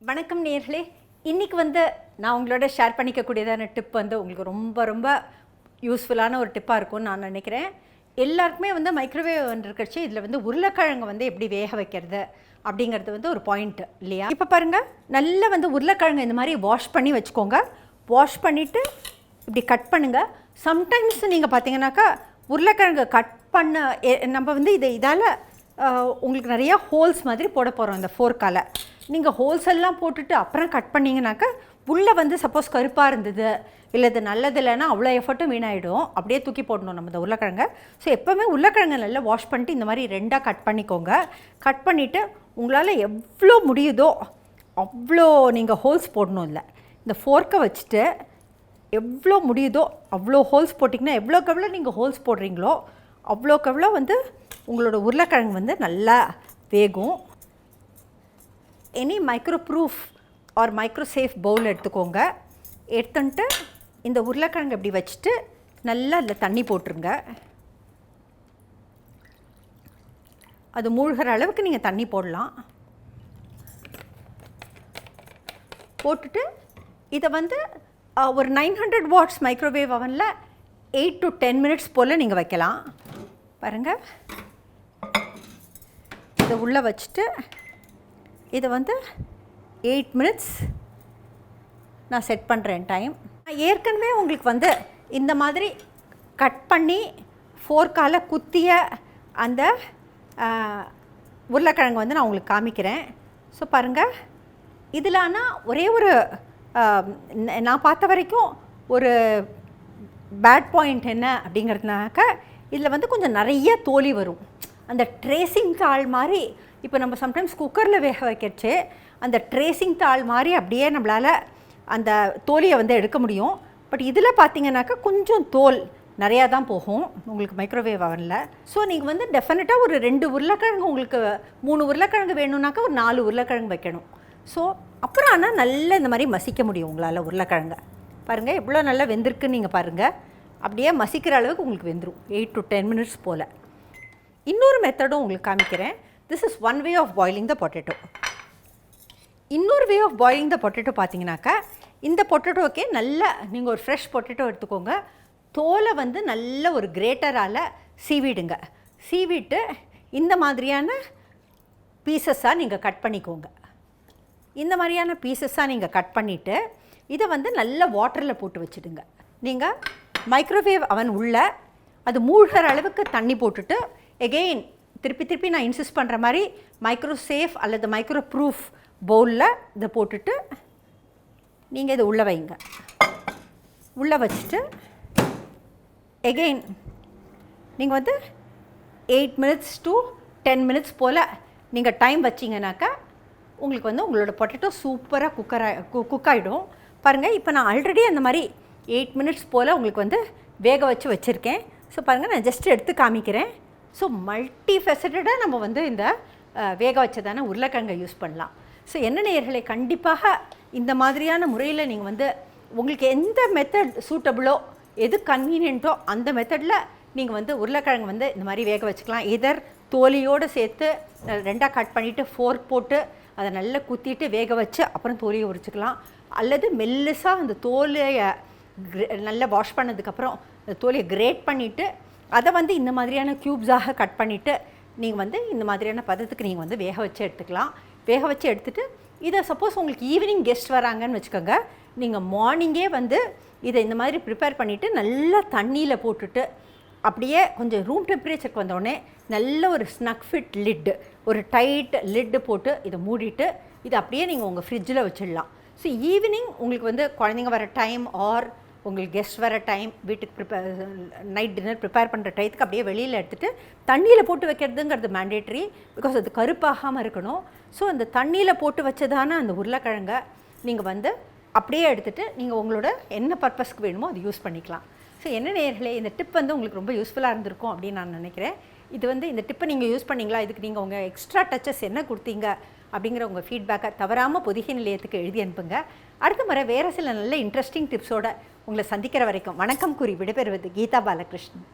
வணக்கம் நேயர்களே. இன்றைக்கி நான் உங்களோட ஷேர் பண்ணிக்கக்கூடியதான டிப் உங்களுக்கு ரொம்ப ரொம்ப யூஸ்ஃபுல்லான ஒரு டிப்பாக இருக்கும்னு நான் நினைக்கிறேன். எல்லாருக்குமே மைக்ரோவேவ் வந்துருக்கச்சு இதில் உருளைக்கிழங்கு எப்படி வேக வைக்கிறது அப்படிங்கிறது ஒரு பாயிண்ட் இல்லையா? இப்போ பாருங்கள், நல்ல உருளைக்கிழங்கு இந்த மாதிரி வாஷ் பண்ணி வச்சுக்கோங்க. வாஷ் பண்ணிவிட்டு இப்படி கட் பண்ணுங்கள். சம்டைம்ஸ் நீங்கள் பார்த்தீங்கன்னாக்கா உருளைக்கிழங்கு கட் பண்ண நம்ம இதால் உங்களுக்கு நிறையா ஹோல்ஸ் மாதிரி போட போகிறோம். இந்த ஃபோர்க்கால் நீங்கள் ஹோல்ஸ் எல்லாம் போட்டுட்டு அப்புறம் கட் பண்ணிங்கனாக்கா உள்ளே சப்போஸ் கருப்பாக இருந்தது இல்லை இது நல்லது இல்லைன்னா அவ்வளோ எஃபர்ட்டும் வீணாகிடும். அப்படியே தூக்கி போடணும் நம்ம இந்த உருளைக்கிழங்க. ஸோ எப்போவுமே உருளைக்கிழங்கு நல்லா வாஷ் பண்ணிட்டு இந்த மாதிரி ரெண்டாக கட் பண்ணிக்கோங்க. கட் பண்ணிவிட்டு உங்களால் எவ்வளோ முடியுதோ அவ்வளோ நீங்கள் ஹோல்ஸ் போடணும். இல்லை இந்த ஃபோர்க்கை வச்சுட்டு எவ்வளோ முடியுதோ அவ்வளோ ஹோல்ஸ் போட்டிங்கன்னா எவ்வளோக்கு எவ்வளோ நீங்கள் ஹோல்ஸ் போடுறீங்களோ அவ்வளோக்கு எவ்வளோ உங்களோட உருளைக்கிழங்கு நல்லா வேகும். Any micro proof or micro safe bowl எடுத்துக்கோங்க. எடுத்துன்ட்டு இந்த உருளைக்கிழங்கு இப்படி வச்சுட்டு நல்லா அதில் தண்ணி போட்டுருங்க. அது மூழ்கிற அளவுக்கு நீங்கள் தண்ணி போடலாம். போட்டுட்டு இதை ஒரு 900 வாட்ஸ் மைக்ரோவேவ் அவனில் 8 to 10 மினிட்ஸ் போல் நீங்கள் வைக்கலாம். பாருங்கள், இதை உள்ளே வச்சுட்டு இதை 8 மினிட்ஸ் நான் செட் பண்ணுறேன் டைம். ஏற்கனவே உங்களுக்கு இந்த மாதிரி கட் பண்ணி ஃபோர்க்கால் குத்திய அந்த உருளைக்கிழங்கு நான் உங்களுக்கு காமிக்கிறேன். ஸோ பாருங்கள், இதில் ஆனால் ஒரே ஒரு நான் பார்த்த வரைக்கும் ஒரு பேட் பாயிண்ட் என்ன அப்படிங்கிறதுனாக்க இதில் கொஞ்சம் நிறைய தோலி வரும். அந்த ட்ரேசிங் தாள் மாதிரி இப்போ நம்ம சம்டைம்ஸ் குக்கரில் வேக வைக்கிறச்சு அந்த ட்ரேசிங் தாள் மாதிரி அப்படியே நம்மளால் அந்த தோலியை எடுக்க முடியும். பட் இதில் பார்த்தீங்கன்னாக்கா கொஞ்சம் தோல் நிறையா தான் போகும் உங்களுக்கு மைக்ரோவேவ் அவனில். ஸோ நீங்கள் டெஃபினட்டாக ஒரு 2 உருளைக்கிழங்கு உங்களுக்கு 3 உருளைக்கிழங்கு வேணும்னாக்கா ஒரு 4 உருளைக்கிழங்கு வைக்கணும். ஸோ அப்புறம் ஆனால் நல்லா இந்த மாதிரி மசிக்க முடியும் உங்களால் உருளைக்கிழங்க. பாருங்கள் எவ்வளோ நல்லா வெந்திருக்குன்னு நீங்கள் பாருங்கள். அப்படியே மசிக்கிற அளவுக்கு உங்களுக்கு வெந்துடும் 8 to 10 மினிட்ஸ் போல். இன்னொரு மெத்தடும் உங்களுக்கு காமிக்கிறேன். This is one way of boiling the potato. இன்னொரு way of boiling the potato பார்த்தீங்கன்னாக்கா இந்த பொட்டேட்டோக்கே நல்லா நீங்கள் ஒரு ஃப்ரெஷ் பொட்டேட்டோ எடுத்துக்கோங்க. தோலை நல்ல ஒரு கிரேட்டரால் சீவிடுங்க. சீவிட்டு இந்த மாதிரியான பீசஸாக நீங்கள் கட் பண்ணிக்கோங்க. இந்த மாதிரியான பீசஸாக நீங்கள் கட் பண்ணிவிட்டு இதை நல்ல வாட்டரில் போட்டு வச்சுடுங்க. நீங்கள் மைக்ரோவேவ் அவன் உள்ள அது மூழ்கிற அளவுக்கு தண்ணி போட்டுட்டு எகெயின் திருப்பி நான் இன்சிஸ்ட் பண்ணுற மாதிரி மைக்ரோ சேஃப் அல்லது மைக்ரோ ப்ரூஃப் பவுலில் இதை போட்டுட்டு நீங்கள் இதை உள்ளே வைங்க. உள்ளே வச்சுட்டு எகெயின் நீங்கள் 8 மினிட்ஸ் to 10 மினிட்ஸ் போல் நீங்கள் டைம் வச்சிங்கனாக்கா உங்களுக்கு உங்களோட பொட்டேட்டோ சூப்பராக குக் ஆகிடும். பாருங்கள், இப்போ நான் ஆல்ரெடி அந்த மாதிரி 8 மினிட்ஸ் போல் உங்களுக்கு வேக வச்சு வச்சுருக்கேன். ஸோ பாருங்கள், நான் ஜஸ்ட் எடுத்து காமிக்கிறேன். ஸோ மல்டி ஃபெசட்டடாக நம்ம இந்த வேக வச்சதான உருளைக்கிழங்கை யூஸ் பண்ணலாம். ஸோ என்ன நேயர்களே, கண்டிப்பாக இந்த மாதிரியான முறையில் நீங்கள் உங்களுக்கு எந்த மெத்தட் சூட்டபிளோ எது கன்வீனியன்ட்டோ அந்த மெத்தடில் நீங்கள் உருளைக்கிழங்கு இந்த மாதிரி வேக வச்சுக்கலாம். எதர் தோலியோடு சேர்த்து ரெண்டாக கட் பண்ணிவிட்டு ஃபோர்க் போட்டு அதை நல்லா குத்திட்டு வேக வச்சு அப்புறம் தோலியை உரிச்சிக்கலாம். அல்லது மெல்லிசாக அந்த தோலையை நல்லா வாஷ் பண்ணதுக்கப்புறம் அந்த தோலியை கிரேட் பண்ணிவிட்டு அதை இந்த மாதிரியான க்யூப்ஸாக கட் பண்ணிவிட்டு நீங்கள் இந்த மாதிரியான பதத்துக்கு நீங்கள் வேக வச்சு எடுத்துக்கலாம். வேக வச்சு எடுத்துகிட்டு இதை சப்போஸ் உங்களுக்கு ஈவினிங் கெஸ்ட் வராங்கன்னு வச்சுக்கோங்க, நீங்கள் மார்னிங்கே இதை இந்த மாதிரி ப்ரிப்பேர் பண்ணிவிட்டு நல்லா தண்ணியில் போட்டுட்டு அப்படியே கொஞ்சம் ரூம் டெம்பரேச்சருக்கு வந்தோடனே நல்ல ஒரு ஸ்னக் ஃபிட் லிட்டு, ஒரு டைட் லிட்டு போட்டு இதை மூடிட்டு இதை அப்படியே நீங்கள் உங்கள் ஃப்ரிட்ஜில் வச்சிடலாம். ஸோ ஈவினிங் உங்களுக்கு குழந்தைங்க வர டைம் ஆர் உங்களுக்கு கெஸ்ட் வர டைம் வீட்டுக்கு நைட் டின்னர் ப்ரிப்பேர் பண்ணுற டயத்துக்கு அப்படியே வெளியில் எடுத்துகிட்டு தண்ணியில் போட்டு வைக்கிறதுங்கிறது மேண்டேட்ரி. பிகாஸ் அது கருப்பாகாமல் இருக்கணும். ஸோ அந்த தண்ணியில் போட்டு வச்சதான அந்த உருளைக்கிழங்கை நீங்கள் அப்படியே எடுத்துகிட்டு நீங்கள் உங்களோட என்ன பர்பஸ்க்கு வேணுமோ அது யூஸ் பண்ணிக்கலாம். ஸோ என்ன நேயர்களே, இந்த டிப் உங்களுக்கு ரொம்ப யூஸ்ஃபுல்லாக இருந்திருக்கும் அப்படின்னு நான் நினைக்கிறேன். இது இந்த டிப்பை நீங்கள் யூஸ் பண்ணிங்களா, இதுக்கு நீங்கள் உங்கள் எக்ஸ்ட்ரா டச்சஸ் என்ன கொடுத்தீங்க அப்படிங்கிற உங்கள் ஃபீட்பேக்கை தவறாமல் பொதிகை நிலையத்துக்கு எழுதி அனுப்புங்க. அடுத்த முறை வேறு சில நல்ல இன்ட்ரெஸ்டிங் டிப்ஸோடு உங்களை சந்திக்கிற வரைக்கும் வணக்கம் கூறி விடைபெறுவது கீதா பாலகிருஷ்ணன்.